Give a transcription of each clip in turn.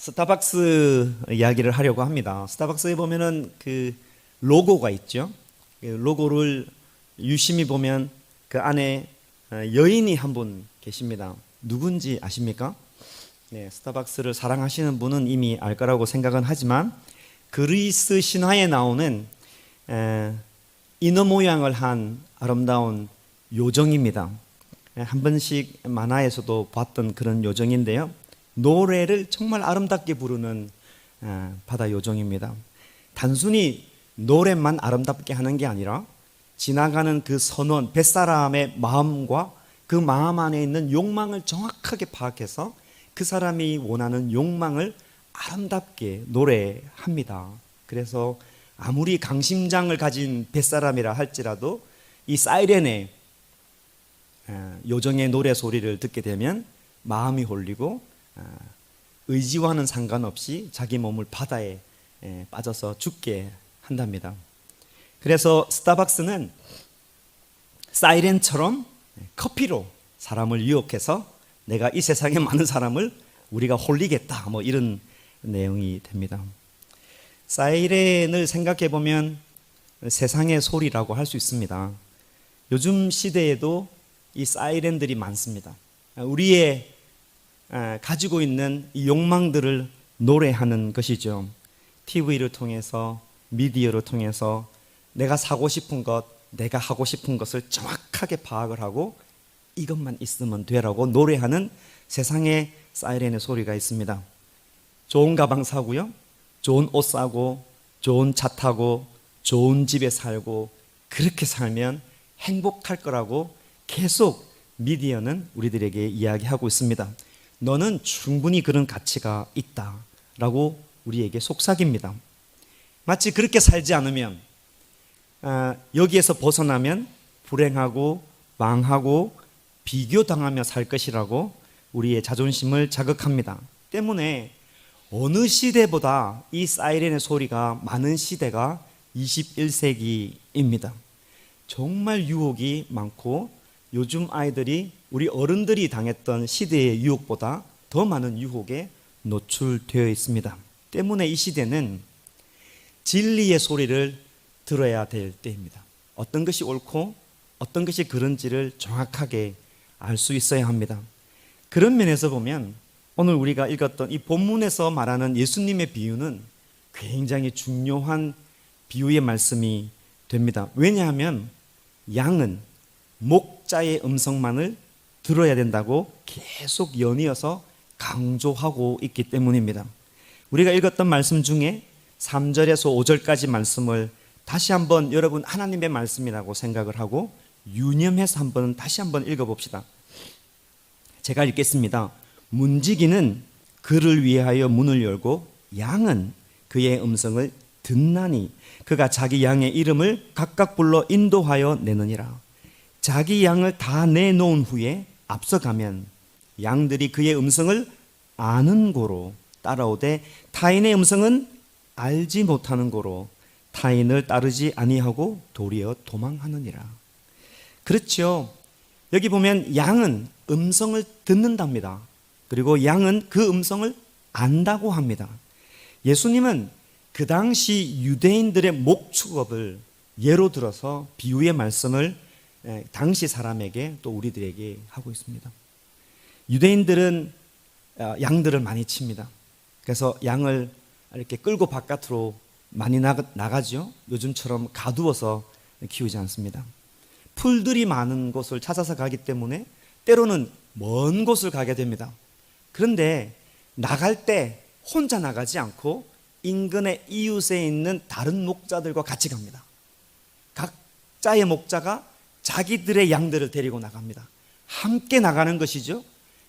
스타벅스 이야기를 하려고 합니다. 스타벅스에 보면은 그 로고가 있죠. 그 로고를 유심히 보면 그 안에 여인이 한 분 계십니다. 누군지 아십니까? 네, 스타벅스를 사랑하시는 분은 이미 알 거라고 생각은 하지만 그리스 신화에 나오는 인어 모양을 한 아름다운 요정입니다. 한 번씩 만화에서도 봤던 그런 요정인데요. 노래를 정말 아름답게 부르는 바다 요정입니다. 단순히 노래만 아름답게 하는 게 아니라 지나가는 그 선원, 뱃사람의 마음과 그 마음 안에 있는 욕망을 정확하게 파악해서 그 사람이 원하는 욕망을 아름답게 노래합니다. 그래서 아무리 강심장을 가진 뱃사람이라 할지라도 이 사이렌의 요정의 노래 소리를 듣게 되면 마음이 홀리고 의지와는 상관없이 자기 몸을 바다에 빠져서 죽게 한답니다. 그래서 스타벅스는 사이렌처럼 커피로 사람을 유혹해서 내가 이 세상에 많은 사람을 우리가 홀리겠다, 뭐 이런 내용이 됩니다. 사이렌을 생각해 보면 세상의 소리라고 할 수 있습니다. 요즘 시대에도 이 사이렌들이 많습니다. 우리의 가지고 있는 이 욕망들을 노래하는 것이죠. TV를 통해서, 미디어를 통해서 내가 사고 싶은 것, 내가 하고 싶은 것을 정확하게 파악을 하고 이것만 있으면 되라고 노래하는 세상의 사이렌의 소리가 있습니다. 좋은 가방 사고요, 좋은 옷 사고, 좋은 차 타고, 좋은 집에 살고, 그렇게 살면 행복할 거라고 계속 미디어는 우리들에게 이야기하고 있습니다. 너는 충분히 그런 가치가 있다라고 우리에게 속삭입니다. 마치 그렇게 살지 않으면 여기에서 벗어나면 불행하고 망하고 비교당하며 살 것이라고 우리의 자존심을 자극합니다. 때문에 어느 시대보다 이 사이렌의 소리가 많은 시대가 21세기입니다. 정말 유혹이 많고 요즘 아이들이 우리 어른들이 당했던 시대의 유혹보다 더 많은 유혹에 노출되어 있습니다. 때문에 이 시대는 진리의 소리를 들어야 될 때입니다. 어떤 것이 옳고 어떤 것이 그런지를 정확하게 알 수 있어야 합니다. 그런 면에서 보면 오늘 우리가 읽었던 이 본문에서 말하는 예수님의 비유는 굉장히 중요한 비유의 말씀이 됩니다. 왜냐하면 양은 목자의 음성만을 들어야 된다고 계속 연이어서 강조하고 있기 때문입니다. 우리가 읽었던 말씀 중에 3절에서 5절까지 말씀을 다시 한번 여러분 하나님의 말씀이라고 생각을 하고 유념해서 한번 다시 한번 읽어봅시다. 제가 읽겠습니다. 문지기는 그를 위하여 문을 열고 양은 그의 음성을 듣나니 그가 자기 양의 이름을 각각 불러 인도하여 내느니라. 자기 양을 다 내놓은 후에 앞서가면 양들이 그의 음성을 아는 고로 따라오되 타인의 음성은 알지 못하는 고로 타인을 따르지 아니하고 도리어 도망하느니라. 그렇죠. 여기 보면 양은 음성을 듣는답니다. 그리고 양은 그 음성을 안다고 합니다. 예수님은 그 당시 유대인들의 목축업을 예로 들어서 비유의 말씀을 당시 사람에게 또 우리들에게 하고 있습니다. 유대인들은 양들을 많이 칩니다. 그래서 양을 이렇게 끌고 바깥으로 많이 나가죠. 요즘처럼 가두어서 키우지 않습니다. 풀들이 많은 곳을 찾아서 가기 때문에 때로는 먼 곳을 가게 됩니다. 그런데 나갈 때 혼자 나가지 않고 인근의 이웃에 있는 다른 목자들과 같이 갑니다. 각자의 목자가 자기들의 양들을 데리고 나갑니다. 함께 나가는 것이죠.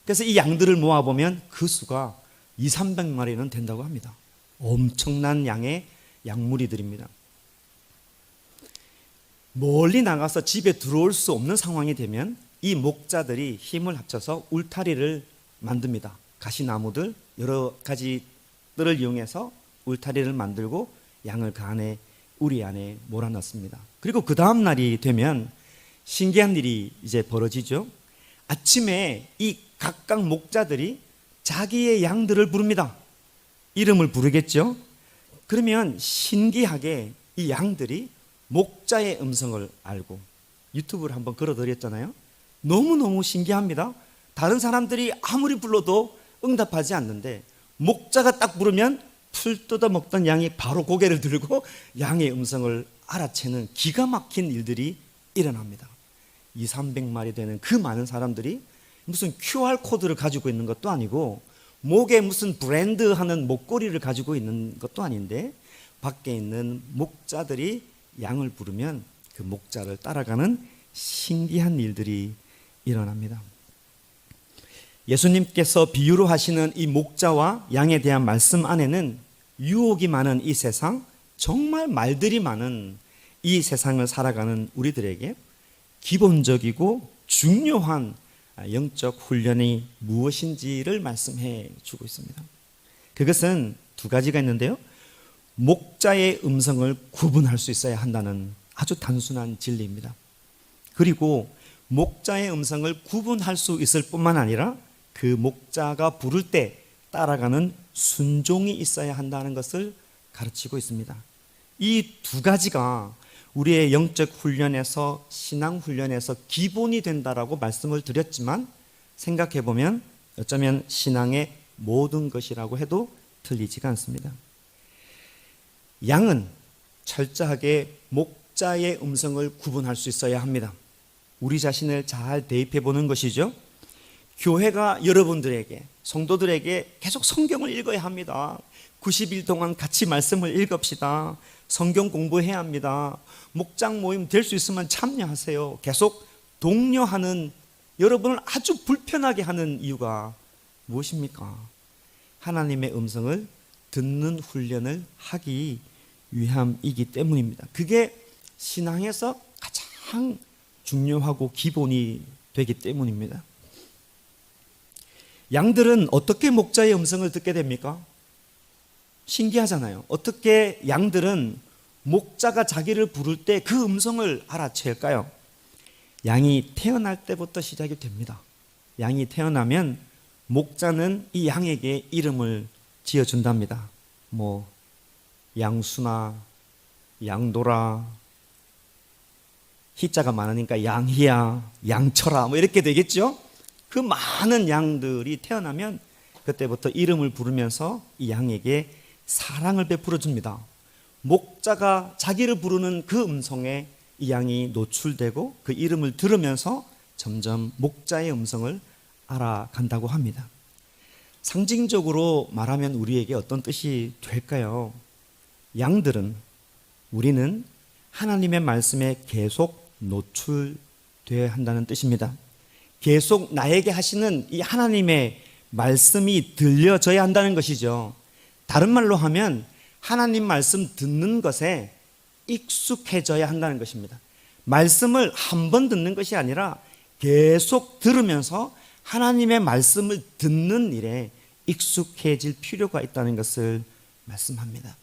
그래서 이 양들을 모아보면 그 수가 200~300마리는 된다고 합니다. 엄청난 양의 양무리들입니다. 멀리 나가서 집에 들어올 수 없는 상황이 되면 이 목자들이 힘을 합쳐서 울타리를 만듭니다. 가시나무들 여러 가지들을 이용해서 울타리를 만들고 양을 그 안에 우리 안에 몰아넣습니다. 그리고 그 다음 날이 되면 신기한 일이 이제 벌어지죠. 아침에 이 각각 목자들이 자기의 양들을 부릅니다. 이름을 부르겠죠. 그러면 신기하게 이 양들이 목자의 음성을 알고, 유튜브를 한번 걸어드렸잖아요. 너무너무 신기합니다. 다른 사람들이 아무리 불러도 응답하지 않는데 목자가 딱 부르면 풀 뜯어 먹던 양이 바로 고개를 들고 양의 음성을 알아채는 기가 막힌 일들이 일어납니다. 200~300마리 되는 그 많은 사람들이 무슨 QR코드를 가지고 있는 것도 아니고 목에 무슨 브랜드 하는 목걸이를 가지고 있는 것도 아닌데 밖에 있는 목자들이 양을 부르면 그 목자를 따라가는 신기한 일들이 일어납니다. 예수님께서 비유로 하시는 이 목자와 양에 대한 말씀 안에는 유혹이 많은 이 세상, 정말 말들이 많은 이 세상을 살아가는 우리들에게 기본적이고 중요한 영적 훈련이 무엇인지를 말씀해 주고 있습니다. 그것은 두 가지가 있는데요. 목자의 음성을 구분할 수 있어야 한다는 아주 단순한 진리입니다. 그리고 목자의 음성을 구분할 수 있을 뿐만 아니라 그 목자가 부를 때 따라가는 순종이 있어야 한다는 것을 가르치고 있습니다. 이 두 가지가 우리의 영적 훈련에서, 신앙 훈련에서 기본이 된다라고 말씀을 드렸지만 생각해 보면 어쩌면 신앙의 모든 것이라고 해도 틀리지가 않습니다. 양은 철저하게 목자의 음성을 구분할 수 있어야 합니다. 우리 자신을 잘 대입해 보는 것이죠. 교회가 여러분들에게, 성도들에게 계속 성경을 읽어야 합니다. 90일 동안 같이 말씀을 읽읍시다. 성경 공부해야 합니다. 목장 모임 될 수 있으면 참여하세요. 계속 독려하는, 여러분을 아주 불편하게 하는 이유가 무엇입니까? 하나님의 음성을 듣는 훈련을 하기 위함이기 때문입니다. 그게 신앙에서 가장 중요하고 기본이 되기 때문입니다. 양들은 어떻게 목자의 음성을 듣게 됩니까? 신기하잖아요. 어떻게 양들은 목자가 자기를 부를 때 그 음성을 알아챌까요? 양이 태어날 때부터 시작이 됩니다. 양이 태어나면 목자는 이 양에게 이름을 지어준답니다. 양수나 양도라, 희자가 많으니까 양희야, 양철아 이렇게 되겠죠? 그 많은 양들이 태어나면 그때부터 이름을 부르면서 이 양에게 사랑을 베풀어 줍니다. 목자가 자기를 부르는 그 음성에 이 양이 노출되고 그 이름을 들으면서 점점 목자의 음성을 알아간다고 합니다. 상징적으로 말하면 우리에게 어떤 뜻이 될까요? 양들은, 우리는 하나님의 말씀에 계속 노출되어야 한다는 뜻입니다. 계속 나에게 하시는 이 하나님의 말씀이 들려져야 한다는 것이죠. 다른 말로 하면 하나님 말씀 듣는 것에 익숙해져야 한다는 것입니다. 말씀을 한 번 듣는 것이 아니라 계속 들으면서 하나님의 말씀을 듣는 일에 익숙해질 필요가 있다는 것을 말씀합니다.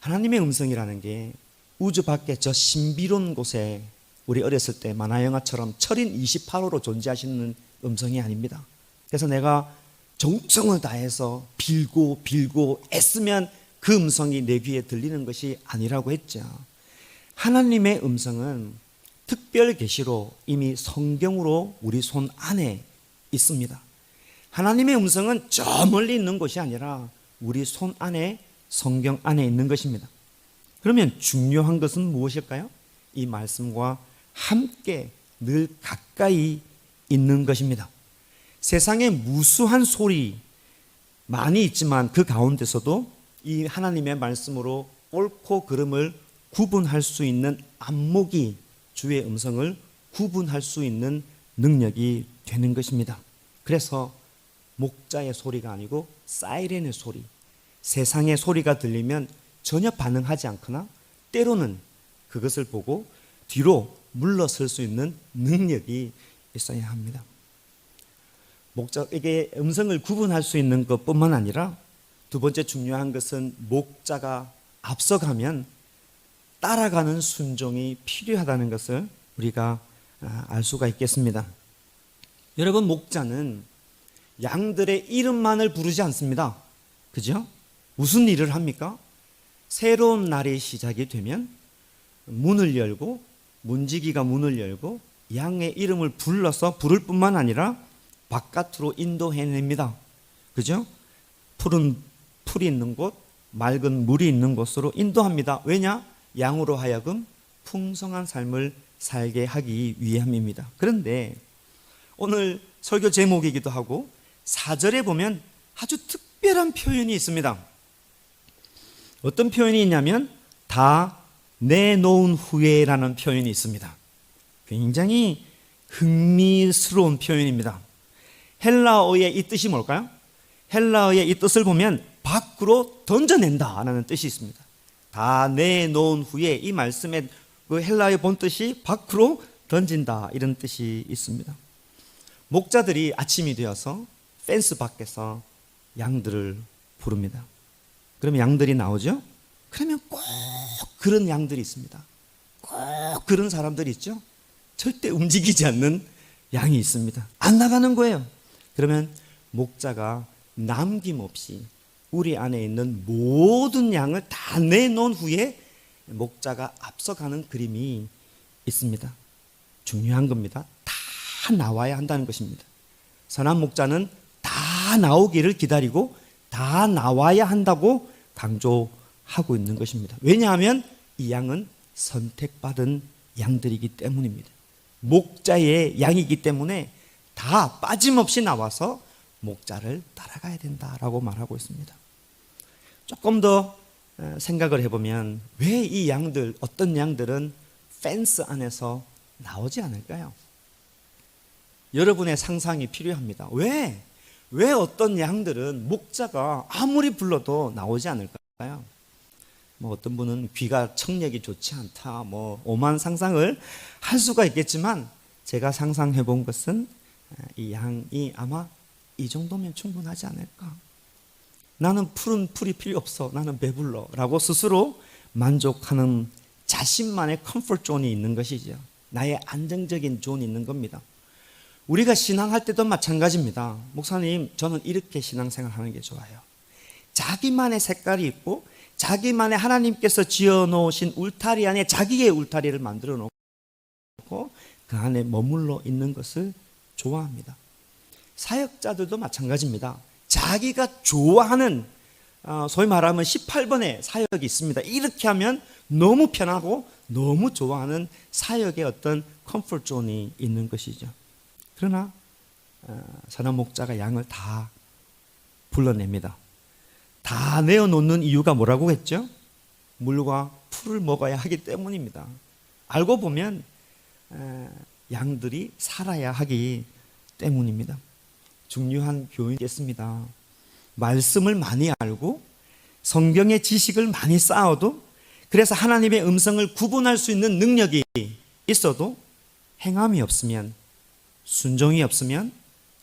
하나님의 음성이라는 게 우주 밖에 저 신비로운 곳에 우리 어렸을 때 만화영화처럼 철인 28호로 존재하시는 음성이 아닙니다. 그래서 내가 정성을 다해서 빌고 애쓰면 그 음성이 내 귀에 들리는 것이 아니라고 했죠. 하나님의 음성은 특별 계시로 이미 성경으로 우리 손 안에 있습니다. 하나님의 음성은 저 멀리 있는 것이 아니라 우리 손 안에, 성경 안에 있는 것입니다. 그러면 중요한 것은 무엇일까요? 이 말씀과 함께 늘 가까이 있는 것입니다. 세상에 무수한 소리 많이 있지만 그 가운데서도 이 하나님의 말씀으로 옳고 그름을 구분할 수 있는 안목이, 주의 음성을 구분할 수 있는 능력이 되는 것입니다. 그래서 목자의 소리가 아니고 사이렌의 소리, 세상의 소리가 들리면 전혀 반응하지 않거나 때로는 그것을 보고 뒤로 물러설 수 있는 능력이 있어야 합니다. 목자에게 음성을 구분할 수 있는 것뿐만 아니라 두 번째 중요한 것은 목자가 앞서가면 따라가는 순종이 필요하다는 것을 우리가 알 수가 있겠습니다. 여러분, 목자는 양들의 이름만을 부르지 않습니다. 그죠? 무슨 일을 합니까? 새로운 날이 시작이 되면 문을 열고, 문지기가 문을 열고 양의 이름을 불러서 부를 뿐만 아니라 바깥으로 인도해냅니다. 그죠? 푸른 풀이 있는 곳, 맑은 물이 있는 곳으로 인도합니다. 왜냐? 양으로 하여금 풍성한 삶을 살게 하기 위함입니다. 그런데 오늘 설교 제목이기도 하고 4절에 보면 아주 특별한 표현이 있습니다. 어떤 표현이 있냐면 다 내놓은 후에라는 표현이 있습니다. 굉장히 흥미스러운 표현입니다. 헬라어의 이 뜻이 뭘까요? 헬라어의 이 뜻을 보면 밖으로 던져낸다라는 뜻이 있습니다. 다 내놓은 후에 이 말씀의 그 헬라어의 본뜻이 밖으로 던진다 이런 뜻이 있습니다. 목자들이 아침이 되어서 펜스 밖에서 양들을 부릅니다. 그러면 양들이 나오죠? 그러면 꼭 그런 양들이 있습니다. 꼭 그런 사람들이 있죠? 절대 움직이지 않는 양이 있습니다. 안 나가는 거예요. 그러면 목자가 남김없이 우리 안에 있는 모든 양을 다 내놓은 후에 목자가 앞서가는 그림이 있습니다. 중요한 겁니다. 다 나와야 한다는 것입니다. 선한 목자는 다 나오기를 기다리고 다 나와야 한다고 강조하고 있는 것입니다. 왜냐하면 이 양은 선택받은 양들이기 때문입니다. 목자의 양이기 때문에 다 빠짐없이 나와서 목자를 따라가야 된다라고 말하고 있습니다. 조금 더 생각을 해보면 왜 이 양들, 어떤 양들은 펜스 안에서 나오지 않을까요? 여러분의 상상이 필요합니다. 왜 어떤 양들은 목자가 아무리 불러도 나오지 않을까요? 뭐 어떤 분은 귀가 청력이 좋지 않다, 뭐 오만 상상을 할 수가 있겠지만 제가 상상해 본 것은 이 양이 아마 이 정도면 충분하지 않을까? 나는 푸른 풀이 필요 없어. 나는 배불러. 라고 스스로 만족하는 자신만의 컴포트 존이 있는 것이죠. 나의 안정적인 존이 있는 겁니다. 우리가 신앙할 때도 마찬가지입니다. 목사님, 저는 이렇게 신앙생활 하는 게 좋아요. 자기만의 색깔이 있고 자기만의 하나님께서 지어놓으신 울타리 안에 자기의 울타리를 만들어 놓고 그 안에 머물러 있는 것을 좋아합니다. 사역자들도 마찬가지입니다. 자기가 좋아하는 소위 말하면 18번의 사역이 있습니다. 이렇게 하면 너무 편하고 너무 좋아하는 사역의 어떤 컴포트 존이 있는 것이죠. 그러나 선한 목자가 양을 다 불러냅니다. 다 내어놓는 이유가 뭐라고 했죠? 물과 풀을 먹어야 하기 때문입니다. 알고 보면 양들이 살아야 하기 때문입니다. 중요한 교훈이겠습니다. 말씀을 많이 알고 성경의 지식을 많이 쌓아도, 그래서 하나님의 음성을 구분할 수 있는 능력이 있어도 행함이 없으면, 순종이 없으면,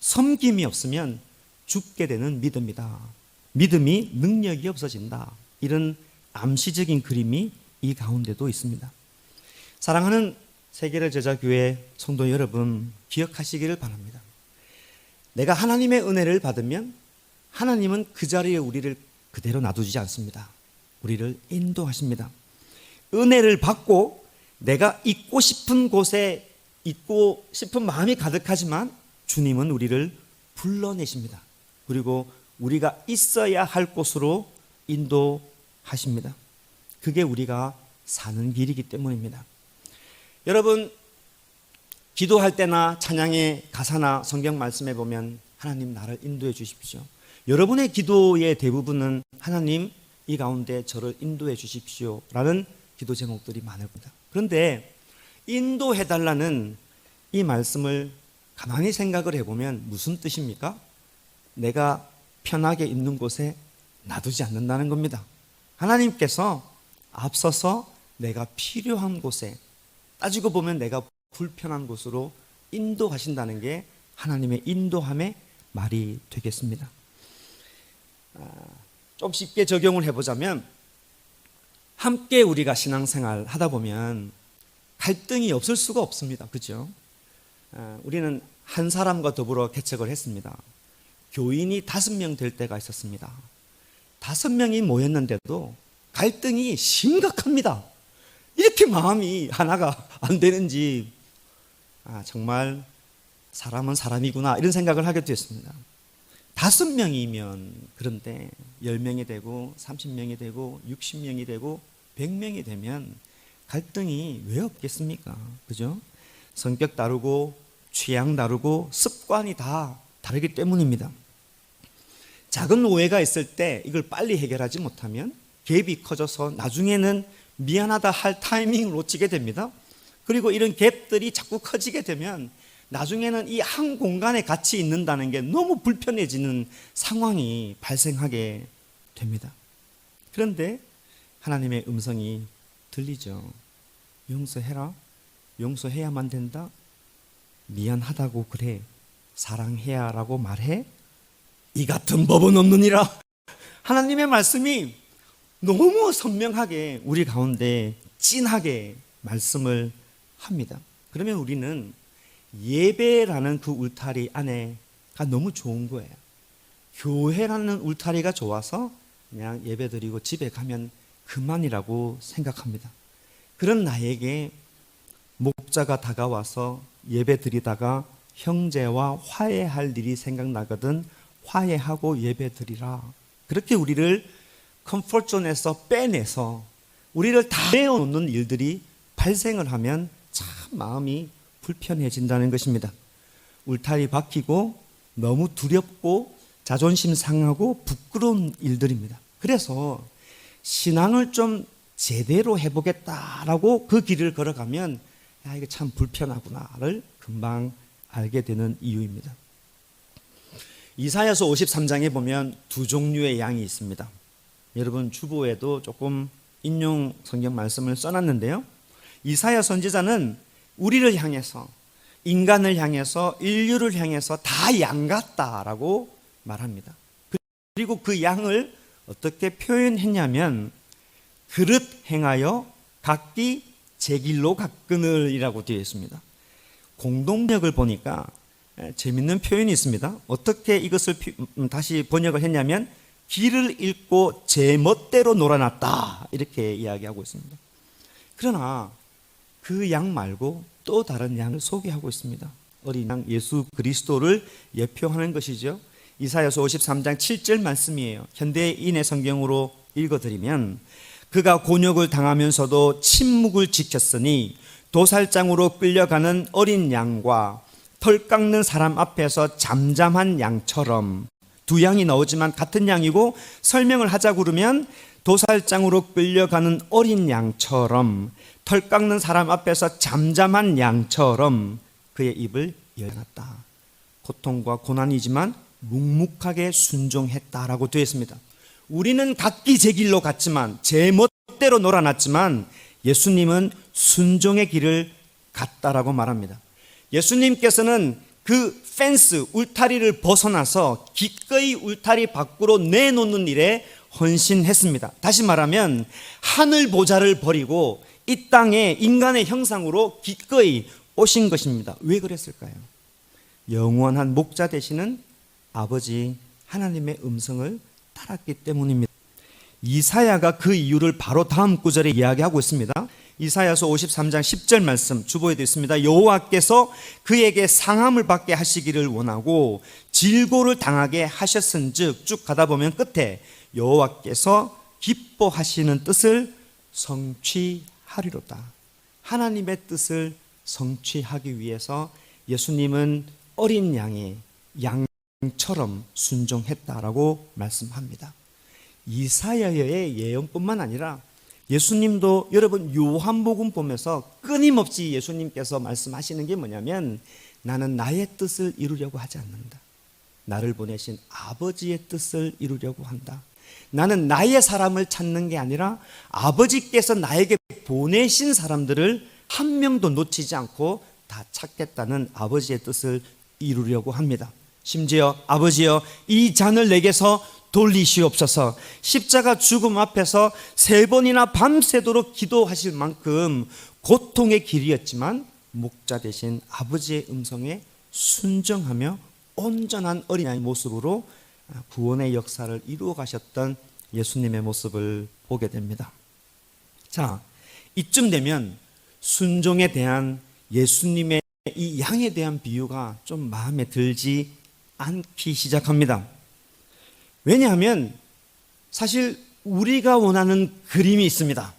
섬김이 없으면 죽게 되는 믿음이다. 믿음이 능력이 없어진다. 이런 암시적인 그림이 이 가운데도 있습니다. 사랑하는 세계를 제자교회 성도 여러분, 기억하시기를 바랍니다. 내가 하나님의 은혜를 받으면 하나님은 그 자리에 우리를 그대로 놔두지 않습니다. 우리를 인도하십니다. 은혜를 받고 내가 있고 싶은 곳에 있고 싶은 마음이 가득하지만 주님은 우리를 불러내십니다. 그리고 우리가 있어야 할 곳으로 인도하십니다. 그게 우리가 사는 길이기 때문입니다. 여러분, 기도할 때나 찬양의 가사나 성경 말씀에 보면 하나님 나를 인도해 주십시오. 여러분의 기도의 대부분은 하나님 이 가운데 저를 인도해 주십시오 라는 기도 제목들이 많을 겁니다. 그런데 인도해 달라는 이 말씀을 가만히 생각을 해보면 무슨 뜻입니까? 내가 편하게 있는 곳에 놔두지 않는다는 겁니다. 하나님께서 앞서서 내가 필요한 곳에, 따지고 보면 내가 불편한 곳으로 인도하신다는 게 하나님의 인도함의 말이 되겠습니다. 좀 쉽게 적용을 해보자면, 함께 우리가 신앙생활 하다 보면 갈등이 없을 수가 없습니다. 그렇죠? 우리는 한 사람과 더불어 개척을 했습니다. 교인이 5명 될 때가 있었습니다. 5명이 모였는데도 갈등이 심각합니다. 이렇게 마음이 하나가 안 되는지 정말 사람은 사람이구나 이런 생각을 하게 됐습니다. 5명이면 그런데 10명이 되고 30명이 되고 60명이 되고 100명이 되면 갈등이 왜 없겠습니까? 그죠? 성격 다르고 취향 다르고 습관이 다 다르기 때문입니다. 작은 오해가 있을 때 이걸 빨리 해결하지 못하면 갭이 커져서 나중에는 미안하다 할 타이밍을 놓치게 됩니다. 그리고 이런 갭들이 자꾸 커지게 되면 나중에는 이 한 공간에 같이 있는다는 게 너무 불편해지는 상황이 발생하게 됩니다. 그런데 하나님의 음성이 들리죠. 용서해라. 용서해야만 된다. 미안하다고 그래. 사랑해야 라고 말해. 이 같은 법은 없느니라. 하나님의 말씀이 너무 선명하게 우리 가운데 진하게 말씀을 합니다. 그러면 우리는 예배라는 그 울타리 안에가 너무 좋은 거예요. 교회라는 울타리가 좋아서 그냥 예배 드리고 집에 가면 그만이라고 생각합니다. 그런 나에게 목자가 다가와서 예배 드리다가 형제와 화해할 일이 생각나거든 화해하고 예배 드리라. 그렇게 우리를 컴포트존에서 빼내서 우리를 다 내어놓는 일들이 발생을 하면 참 마음이 불편해진다는 것입니다. 울타리 박히고 너무 두렵고 자존심 상하고 부끄러운 일들입니다. 그래서 신앙을 좀 제대로 해보겠다라고 그 길을 걸어가면 이게 참 불편하구나를 금방 알게 되는 이유입니다. 이사야서 53장에 보면 2종류의 양이 있습니다. 여러분 주보에도 조금 인용 성경 말씀을 써놨는데요. 이사야 선지자는 우리를 향해서 인간을 향해서 인류를 향해서 다 양 같다라고 말합니다. 그리고 그 양을 어떻게 표현했냐면 그릇 행하여 각기 제 길로 가끄느이라고 되어 있습니다. 공동역을 보니까 재밌는 표현이 있습니다. 어떻게 이것을 다시 번역을 했냐면 길을 잃고 제 멋대로 놀아놨다 이렇게 이야기하고 있습니다. 그러나 그 양 말고 또 다른 양을 소개하고 있습니다. 어린 양 예수 그리스도를 예표하는 것이죠. 이사야서 53장 7절 말씀이에요. 현대인의 성경으로 읽어드리면 그가 곤욕을 당하면서도 침묵을 지켰으니 도살장으로 끌려가는 어린 양과 털 깎는 사람 앞에서 잠잠한 양처럼 두 양이 나오지만 같은 양이고 설명을 하자 그러면 도살장으로 끌려가는 어린 양처럼 털 깎는 사람 앞에서 잠잠한 양처럼 그의 입을 열어놨다. 고통과 고난이지만 묵묵하게 순종했다라고 되어 있습니다. 우리는 각기 제 길로 갔지만 제 멋대로 놀아놨지만 예수님은 순종의 길을 갔다라고 말합니다. 예수님께서는 그 펜스 울타리를 벗어나서 기꺼이 울타리 밖으로 내놓는 일에 헌신했습니다. 다시 말하면 하늘 보좌를 버리고 이 땅에 인간의 형상으로 기꺼이 오신 것입니다. 왜 그랬을까요? 영원한 목자 되시는 아버지 하나님의 음성을 따랐기 때문입니다. 이사야가 그 이유를 바로 다음 구절에 이야기하고 있습니다. 이사야서 53장 10절 말씀 주보에 되어 있습니다. 여호와께서 그에게 상함을 받게 하시기를 원하고 질고를 당하게 하셨은즉 쭉 가다 보면 끝에 여호와께서 기뻐하시는 뜻을 성취하리로다. 하나님의 뜻을 성취하기 위해서 예수님은 어린 양의 양처럼 순종했다라고 말씀합니다. 이사야의 예언뿐만 아니라 예수님도 여러분 요한복음 보면서 끊임없이 예수님께서 말씀하시는 게 뭐냐면 나는 나의 뜻을 이루려고 하지 않는다. 나를 보내신 아버지의 뜻을 이루려고 한다. 나는 나의 사람을 찾는 게 아니라 아버지께서 나에게 보내신 사람들을 한 명도 놓치지 않고 다 찾겠다는 아버지의 뜻을 이루려고 합니다. 심지어 아버지여 이 잔을 내게서 돌리시옵소서. 십자가 죽음 앞에서 3번이나 밤새도록 기도하실 만큼 고통의 길이었지만 목자 되신 아버지의 음성에 순종하며 온전한 어린아이 모습으로 구원의 역사를 이루어 가셨던 예수님의 모습을 보게 됩니다. 자, 이쯤 되면 순종에 대한 예수님의 이 양에 대한 비유가 좀 마음에 들지 않기 시작합니다. 왜냐하면 사실 우리가 원하는 그림이 있습니다.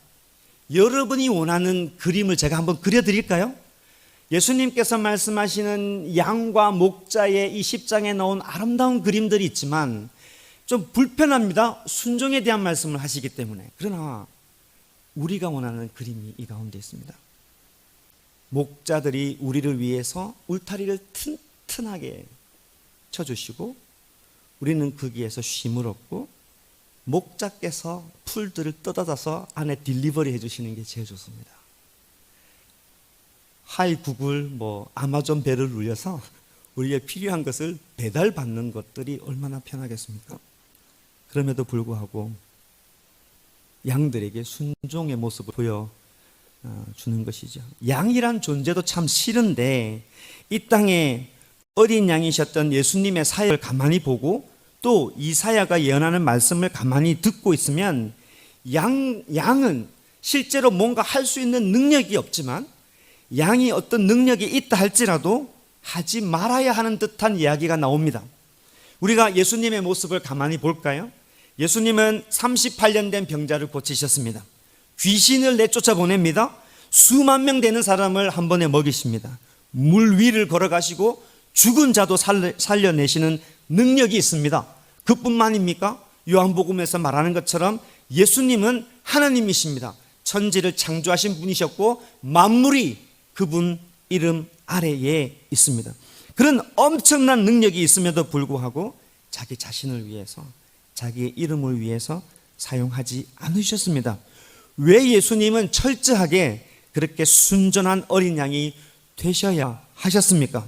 여러분이 원하는 그림을 제가 한번 그려드릴까요? 예수님께서 말씀하시는 양과 목자의 이 10장에 나온 아름다운 그림들이 있지만 좀 불편합니다. 순종에 대한 말씀을 하시기 때문에. 그러나 우리가 원하는 그림이 이 가운데 있습니다. 목자들이 우리를 위해서 울타리를 튼튼하게 쳐주시고 우리는 거기에서 쉼을 얻고 목자께서 풀들을 뜯어다서 안에 딜리버리 해주시는 게 제일 좋습니다. 하이 구글 아마존 배를 울려서 우리에게 필요한 것을 배달받는 것들이 얼마나 편하겠습니까? 그럼에도 불구하고 양들에게 순종의 모습을 보여주는 것이죠. 양이란 존재도 참 싫은데 이 땅에 어린 양이셨던 예수님의 사역을 가만히 보고 또 이사야가 예언하는 말씀을 가만히 듣고 있으면 양은 실제로 뭔가 할 수 있는 능력이 없지만 양이 어떤 능력이 있다 할지라도 하지 말아야 하는 듯한 이야기가 나옵니다. 우리가 예수님의 모습을 가만히 볼까요? 예수님은 38년 된 병자를 고치셨습니다. 귀신을 내쫓아 보냅니다. 수만 명 되는 사람을 한 번에 먹이십니다. 물 위를 걸어가시고 죽은 자도 살려내시는 능력이 있습니다. 그뿐만입니까? 요한복음에서 말하는 것처럼 예수님은 하나님이십니다. 천지를 창조하신 분이셨고 만물이 그분 이름 아래에 있습니다. 그런 엄청난 능력이 있음에도 불구하고 자기 자신을 위해서 자기의 이름을 위해서 사용하지 않으셨습니다. 왜 예수님은 철저하게 그렇게 순전한 어린 양이 되셔야 하셨습니까?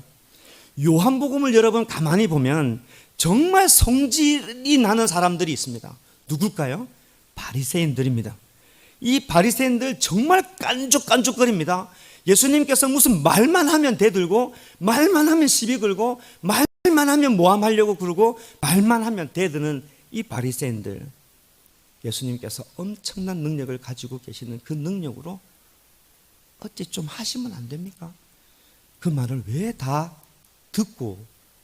요한복음을 여러분 가만히 보면 정말 성질이 나는 사람들이 있습니다. 누굴까요? 바리새인들입니다. 이 바리새인들 정말 깐죽깐죽거립니다. 예수님께서 무슨 말만 하면 대들고 말만 하면 시비 걸고 말만 하면 모함하려고 그러고 말만 하면 대드는 이 바리새인들, 예수님께서 엄청난 능력을 가지고 계시는 그 능력으로 어찌 좀 하시면 안 됩니까? 그 말을 왜 다 듣고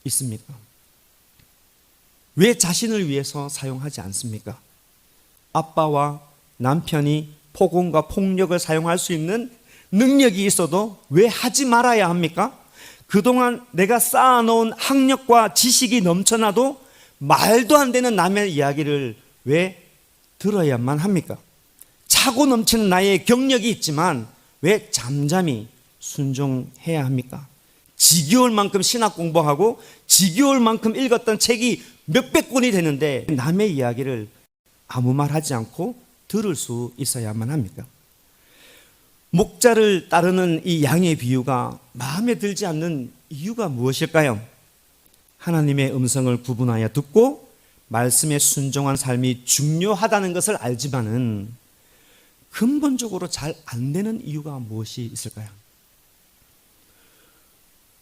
있습니까? 왜 자신을 위해서 사용하지 않습니까? 아빠와 남편이 폭언과 폭력을 사용할 수 있는 능력이 있어도 왜 하지 말아야 합니까? 그동안 내가 쌓아놓은 학력과 지식이 넘쳐나도 말도 안 되는 남의 이야기를 왜 들어야만 합니까? 차고 넘치는 나의 경력이 있지만 왜 잠잠히 순종해야 합니까? 지겨울 만큼 신학 공부하고 지겨울 만큼 읽었던 책이 몇백 권이 되는데 남의 이야기를 아무 말 하지 않고 들을 수 있어야만 합니까? 목자를 따르는 이 양의 비유가 마음에 들지 않는 이유가 무엇일까요? 하나님의 음성을 구분하여 듣고 말씀에 순종한 삶이 중요하다는 것을 알지만은 근본적으로 잘 안 되는 이유가 무엇이 있을까요?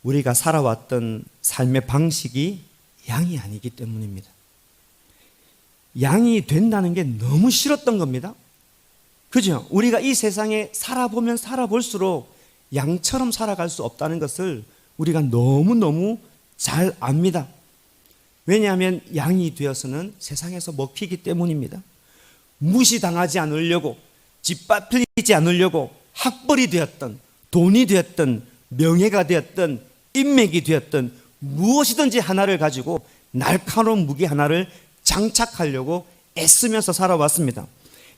우리가 살아왔던 삶의 방식이 양이 아니기 때문입니다. 양이 된다는 게 너무 싫었던 겁니다. 그죠? 우리가 이 세상에 살아보면 살아볼수록 양처럼 살아갈 수 없다는 것을 우리가 너무너무 잘 압니다. 왜냐하면 양이 되어서는 세상에서 먹히기 때문입니다. 무시당하지 않으려고, 짓밟히지 않으려고 학벌이 되었던, 돈이 되었던, 명예가 되었던, 인맥이 되었던 무엇이든지 하나를 가지고 날카로운 무기 하나를 장착하려고 애쓰면서 살아왔습니다.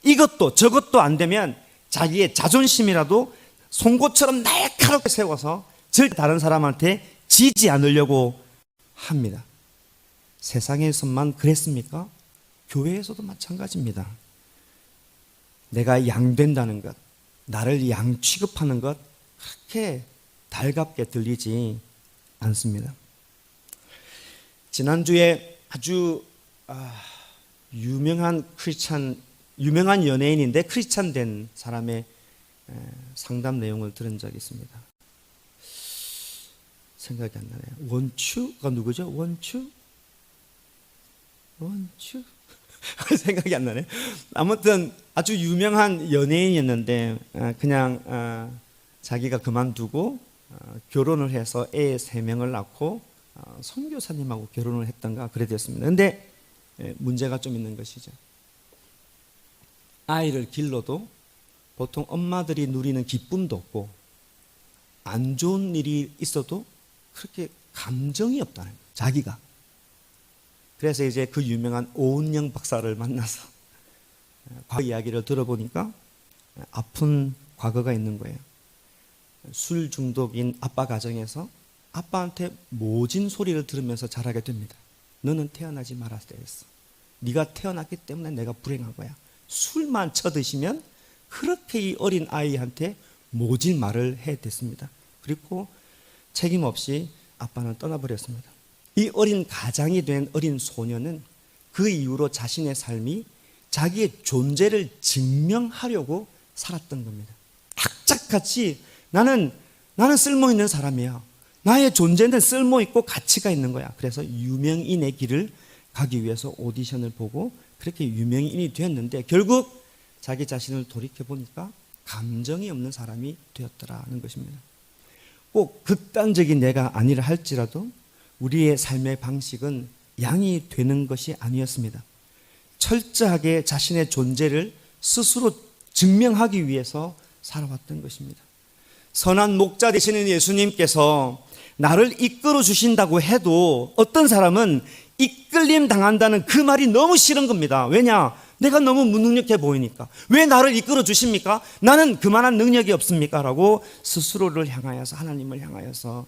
이것도 저것도 안 되면 자기의 자존심이라도 송곳처럼 날카롭게 세워서 절대 다른 사람한테 지지 않으려고 합니다. 세상에서만 그랬습니까? 교회에서도 마찬가지입니다. 내가 양 된다는 것, 나를 양 취급하는 것 그렇게 달갑게 들리지 않습니다. 지난주에 아주 유명한 연예인인데 크리스찬 된 사람의 상담 내용을 들은 적이 있습니다. 생각이 안 나네요. 원추가 누구죠? 원추? 생각이 안 나네. 아무튼 아주 유명한 연예인이었는데 그냥 자기가 그만두고 결혼을 해서 애 3명을 낳고 선교사님하고 결혼을 했던가 그래 됐습니다. 근데 문제가 좀 있는 것이죠. 아이를 길러도 보통 엄마들이 누리는 기쁨도 없고 안 좋은 일이 있어도 그렇게 감정이 없다는 거예요. 자기가. 그래서 이제 그 유명한 오은영 박사를 만나서 과거 이야기를 들어보니까 아픈 과거가 있는 거예요. 술 중독인 아빠 가정에서 아빠한테 모진 소리를 들으면서 자라게 됩니다. 너는 태어나지 말았어야 했어. 네가 태어났기 때문에 내가 불행한 거야. 술만 쳐드시면 그렇게 이 어린 아이한테 모진 말을 해댔습니다. 그리고 책임 없이 아빠는 떠나버렸습니다. 이 어린 가장이 된 어린 소녀는 그 이후로 자신의 삶이 자기의 존재를 증명하려고 살았던 겁니다. 악착같이 나는 쓸모있는 사람이야. 나의 존재는 쓸모있고 가치가 있는 거야. 그래서 유명인의 길을 가기 위해서 오디션을 보고 그렇게 유명인이 되었는데 결국 자기 자신을 돌이켜보니까 감정이 없는 사람이 되었더라는 것입니다. 꼭 극단적인 내가 아니라 할지라도 우리의 삶의 방식은 양이 되는 것이 아니었습니다. 철저하게 자신의 존재를 스스로 증명하기 위해서 살아왔던 것입니다. 선한 목자 되시는 예수님께서 나를 이끌어 주신다고 해도 어떤 사람은 이끌림 당한다는 그 말이 너무 싫은 겁니다. 왜냐? 내가 너무 무능력해 보이니까. 왜 나를 이끌어 주십니까? 나는 그만한 능력이 없습니까? 라고 스스로를 향하여서 하나님을 향하여서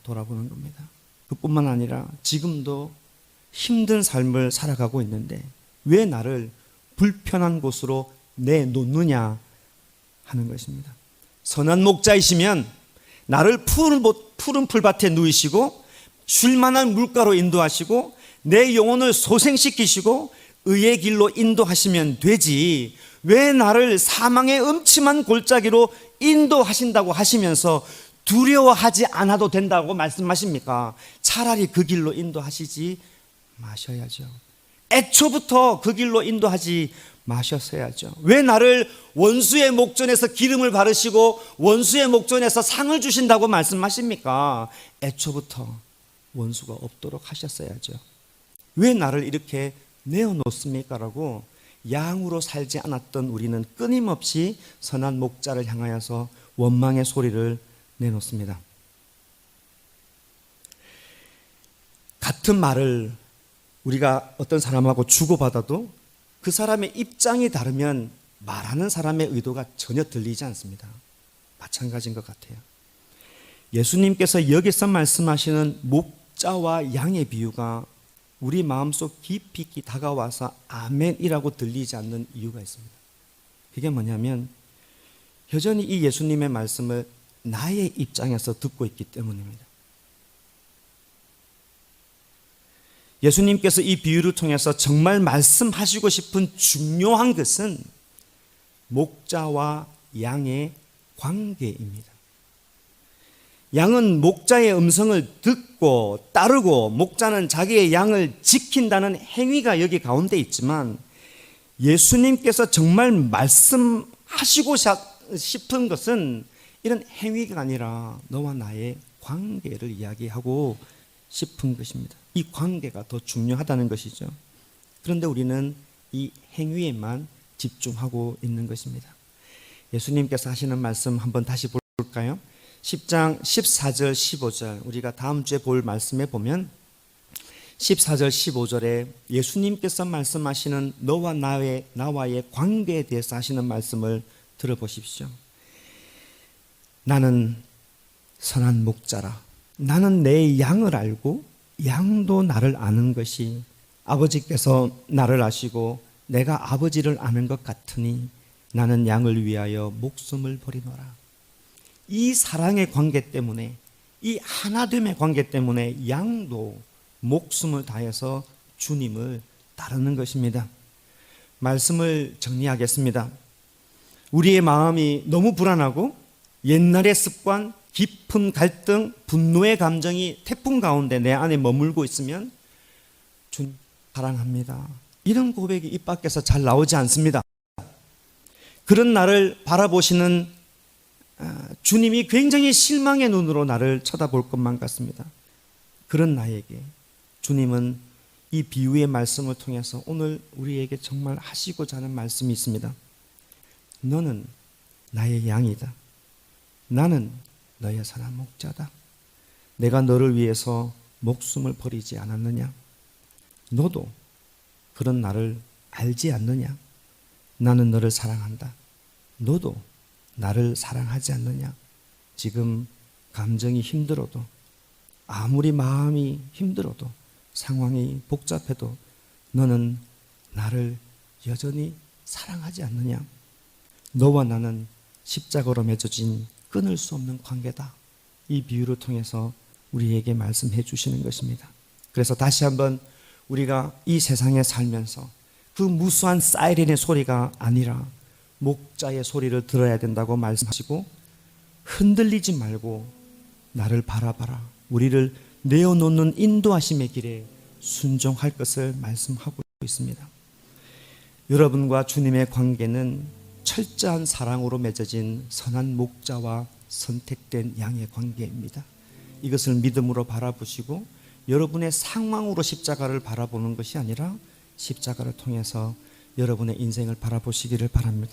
돌아보는 겁니다. 그뿐만 아니라 지금도 힘든 삶을 살아가고 있는데 왜 나를 불편한 곳으로 내놓느냐 하는 것입니다. 선한 목자이시면 나를 푸른 풀밭에 누이시고 쉴만한 물가로 인도하시고 내 영혼을 소생시키시고 의의 길로 인도하시면 되지 왜 나를 사망의 음침한 골짜기로 인도하신다고 하시면서 두려워하지 않아도 된다고 말씀하십니까? 차라리 그 길로 인도하시지 마셔야죠. 애초부터 그 길로 인도하지 마셨어야죠. 왜 나를 원수의 목전에서 기름을 바르시고 원수의 목전에서 상을 주신다고 말씀하십니까? 애초부터 원수가 없도록 하셨어야죠. 왜 나를 이렇게 내어놓습니까? 라고 양으로 살지 않았던 우리는 끊임없이 선한 목자를 향하여서 원망의 소리를 내놓습니다. 같은 말을 우리가 어떤 사람하고 주고받아도 그 사람의 입장이 다르면 말하는 사람의 의도가 전혀 들리지 않습니다. 마찬가지인 것 같아요. 예수님께서 여기서 말씀하시는 목자와 양의 비유가 우리 마음속 깊이 다가와서 아멘이라고 들리지 않는 이유가 있습니다. 그게 뭐냐면 여전히 이 예수님의 말씀을 나의 입장에서 듣고 있기 때문입니다. 예수님께서 이 비유를 통해서 정말 말씀하시고 싶은 중요한 것은 목자와 양의 관계입니다. 양은 목자의 음성을 듣고 따르고 목자는 자기의 양을 지킨다는 행위가 여기 가운데 있지만 예수님께서 정말 말씀하시고 싶은 것은 이런 행위가 아니라 너와 나의 관계를 이야기하고 싶은 것입니다. 이 관계가 더 중요하다는 것이죠. 그런데 우리는 이 행위에만 집중하고 있는 것입니다. 예수님께서 하시는 말씀 한번 다시 볼까요? 10장 14절 15절 우리가 다음 주에 볼 말씀에 보면 14절 15절에 예수님께서 말씀하시는 너와 나와의 관계에 대해서 하시는 말씀을 들어보십시오. 나는 선한 목자라. 나는 내 양을 알고 양도 나를 아는 것이 아버지께서 나를 아시고 내가 아버지를 아는 것 같으니 나는 양을 위하여 목숨을 버리노라. 이 사랑의 관계 때문에 이 하나됨의 관계 때문에 양도 목숨을 다해서 주님을 따르는 것입니다. 말씀을 정리하겠습니다. 우리의 마음이 너무 불안하고 옛날의 습관, 깊은 갈등, 분노의 감정이 태풍 가운데 내 안에 머물고 있으면 주님 사랑합니다. 이런 고백이 입 밖에서 잘 나오지 않습니다. 그런 나를 바라보시는 주님이 굉장히 실망의 눈으로 나를 쳐다볼 것만 같습니다. 그런 나에게 주님은 이 비유의 말씀을 통해서 오늘 우리에게 정말 하시고자 하는 말씀이 있습니다. 너는 나의 양이다. 나는 너의 선한 목자다. 내가 너를 위해서 목숨을 버리지 않았느냐? 너도 그런 나를 알지 않느냐? 나는 너를 사랑한다. 너도 나를 사랑하지 않느냐? 지금 감정이 힘들어도, 아무리 마음이 힘들어도, 상황이 복잡해도 너는 나를 여전히 사랑하지 않느냐? 너와 나는 십자가로 맺어진 끊을 수 없는 관계다. 이 비유를 통해서 우리에게 말씀해 주시는 것입니다. 그래서 다시 한번 우리가 이 세상에 살면서 그 무수한 사이렌의 소리가 아니라 목자의 소리를 들어야 된다고 말씀하시고, 흔들리지 말고 나를 바라봐라. 우리를 내어놓는 인도하심의 길에 순종할 것을 말씀하고 있습니다. 여러분과 주님의 관계는 철저한 사랑으로 맺어진 선한 목자와 선택된 양의 관계입니다. 이것을 믿음으로 바라보시고 여러분의 상황으로 십자가를 바라보는 것이 아니라 십자가를 통해서 여러분의 인생을 바라보시기를 바랍니다.